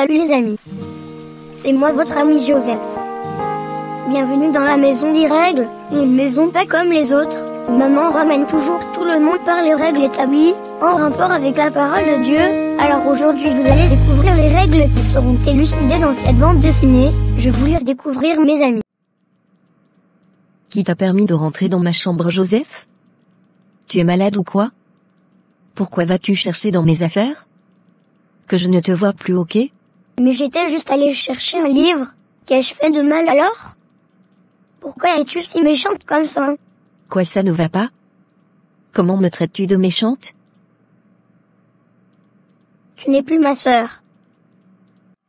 Salut les amis. C'est moi votre ami Joseph. Bienvenue dans la maison des règles, une maison pas comme les autres, où maman ramène toujours tout le monde par les règles établies, en rapport avec la parole de Dieu. Alors aujourd'hui vous allez découvrir les règles qui seront élucidées dans cette bande dessinée. Je vous laisse découvrir mes amis. Qui t'a permis de rentrer dans ma chambre, Joseph? Tu es malade ou quoi? Pourquoi vas-tu chercher dans mes affaires? Que je ne te vois plus, ok? Mais j'étais juste allé chercher un livre. Qu'ai-je fait de mal alors? Pourquoi es-tu si méchante comme ça? Quoi, ça ne va pas? Comment me traites-tu de méchante? Tu n'es plus ma sœur.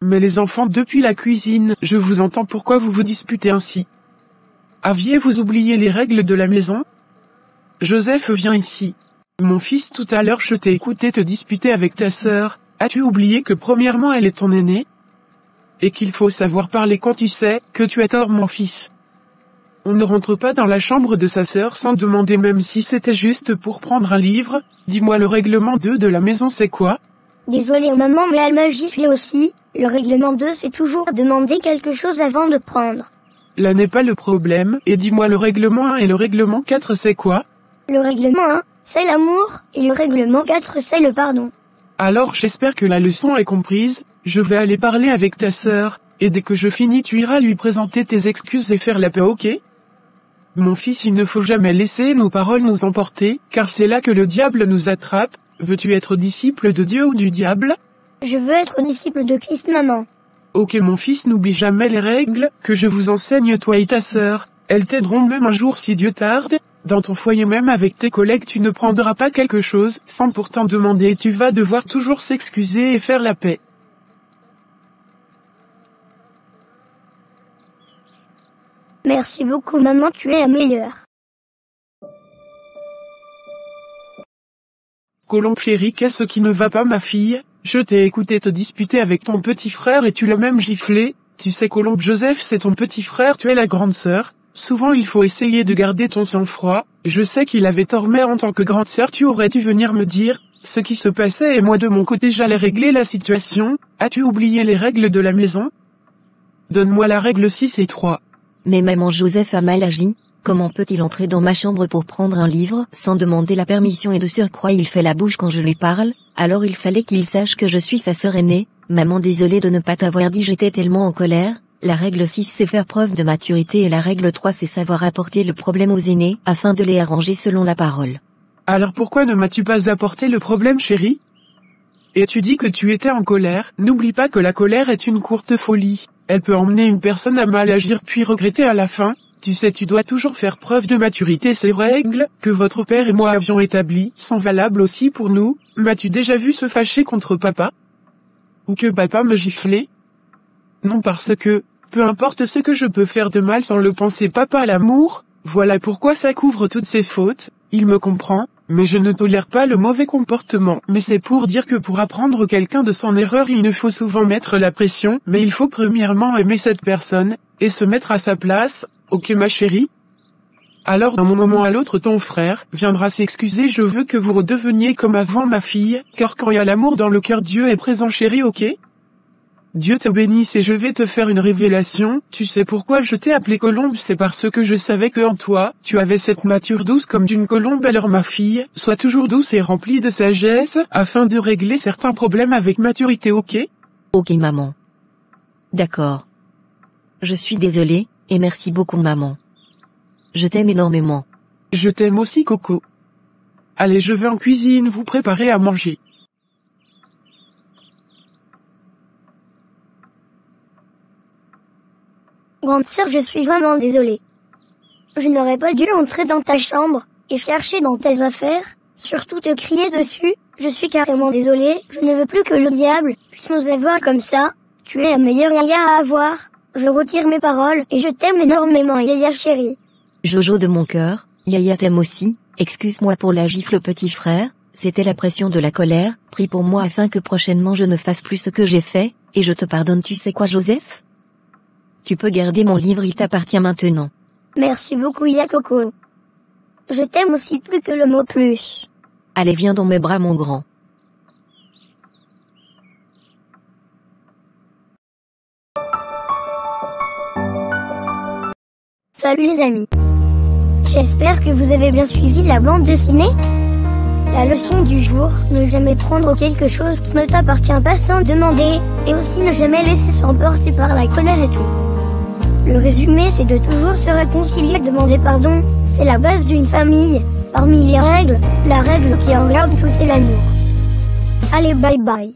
Mais les enfants, depuis la cuisine, je vous entends, pourquoi vous vous disputez ainsi? Aviez-vous oublié les règles de la maison? Joseph, viens ici. Mon fils, tout à l'heure je t'ai écouté te disputer avec ta sœur. As-tu oublié que premièrement elle est ton aînée? Et qu'il faut savoir parler quand tu sais que tu as tort, mon fils. On ne rentre pas dans la chambre de sa sœur sans demander, même si c'était juste pour prendre un livre. Dis-moi, le règlement 2 de la maison c'est quoi? Désolée maman, mais elle m'a giflé aussi. Le règlement 2 c'est toujours demander quelque chose avant de prendre. Là n'est pas le problème, et dis-moi, le règlement 1 et le règlement 4 c'est quoi? Le règlement 1, c'est l'amour, et le règlement 4 c'est le pardon. Alors j'espère que la leçon est comprise. Je vais aller parler avec ta sœur, et dès que je finis tu iras lui présenter tes excuses et faire la paix, ok? Mon fils, il ne faut jamais laisser nos paroles nous emporter, car c'est là que le diable nous attrape. Veux-tu être disciple de Dieu ou du diable? Je veux être disciple de Christ, maman. Ok mon fils, n'oublie jamais les règles que je vous enseigne, toi et ta sœur. Elles t'aideront même un jour si Dieu tarde. Dans ton foyer, même avec tes collègues, tu ne prendras pas quelque chose sans pourtant demander. Tu vas devoir toujours s'excuser et faire la paix. Merci beaucoup maman, tu es la meilleure. Colombe chérie, qu'est-ce qui ne va pas, ma fille? Je t'ai écouté te disputer avec ton petit frère et tu l'as même giflé. Tu sais, Colombe, Joseph c'est ton petit frère, tu es la grande sœur. Souvent il faut essayer de garder ton sang-froid. Je sais qu'il avait tort, mais en tant que grande sœur tu aurais dû venir me dire ce qui se passait et moi de mon côté j'allais régler la situation. As-tu oublié les règles de la maison? Donne-moi la règle 6 et 3. Mais maman, Joseph a mal agi. Comment peut-il entrer dans ma chambre pour prendre un livre sans demander la permission, et de surcroît il fait la bouche quand je lui parle? Alors il fallait qu'il sache que je suis sa sœur aînée. Maman, désolée de ne pas t'avoir dit, j'étais tellement en colère. La règle 6 c'est faire preuve de maturité et la règle 3 c'est savoir apporter le problème aux aînés afin de les arranger selon la parole. Alors pourquoi ne m'as-tu pas apporté le problème, chérie? Et tu dis que tu étais en colère. N'oublie pas que la colère est une courte folie. Elle peut emmener une personne à mal agir puis regretter à la fin. Tu sais, tu dois toujours faire preuve de maturité. Ces règles que votre père et moi avions établies sont valables aussi pour nous. M'as-tu déjà vu se fâcher contre papa? Ou que papa me giflait? Non, parce que, peu importe ce que je peux faire de mal sans le penser, papa a l'amour. Voilà pourquoi ça couvre toutes ses fautes. Il me comprend, mais je ne tolère pas le mauvais comportement. Mais c'est pour dire que pour apprendre quelqu'un de son erreur, il ne faut souvent mettre la pression, mais il faut premièrement aimer cette personne, et se mettre à sa place. Ok ma chérie? Alors d'un moment à l'autre ton frère viendra s'excuser. Je veux que vous redeveniez comme avant, ma fille, car quand il y a l'amour dans le cœur, Dieu est présent, chérie, ok? Dieu te bénisse, et je vais te faire une révélation. Tu sais pourquoi je t'ai appelée Colombe? C'est parce que je savais que en toi, tu avais cette nature douce comme d'une colombe. Alors ma fille, sois toujours douce et remplie de sagesse, afin de régler certains problèmes avec maturité, ok? Ok maman. D'accord. Je suis désolée, et merci beaucoup maman. Je t'aime énormément. Je t'aime aussi, Coco. Allez, je vais en cuisine vous préparer à manger. Grande sœur, je suis vraiment désolée. Je n'aurais pas dû entrer dans ta chambre et chercher dans tes affaires, surtout te crier dessus. Je suis carrément désolée, je ne veux plus que le diable puisse nous avoir comme ça. Tu es la meilleure yaya à avoir. Je retire mes paroles et je t'aime énormément, yaya chérie. Jojo de mon cœur, yaya t'aime aussi. Excuse-moi pour la gifle, petit frère, c'était la pression de la colère. Prie pour moi afin que prochainement je ne fasse plus ce que j'ai fait, et je te pardonne. Tu sais quoi, Joseph? Tu peux garder mon livre, il t'appartient maintenant. Merci beaucoup, yaya Coco. Je t'aime aussi plus que le mot plus. Allez, viens dans mes bras, mon grand. Salut les amis. J'espère que vous avez bien suivi la bande dessinée. La leçon du jour, ne jamais prendre quelque chose qui ne t'appartient pas sans demander, et aussi ne jamais laisser s'emporter par la colère et tout. Le résumé, c'est de toujours se réconcilier, demander pardon, c'est la base d'une famille. Parmi les règles, la règle qui englobe tout c'est l'amour. Allez, bye bye.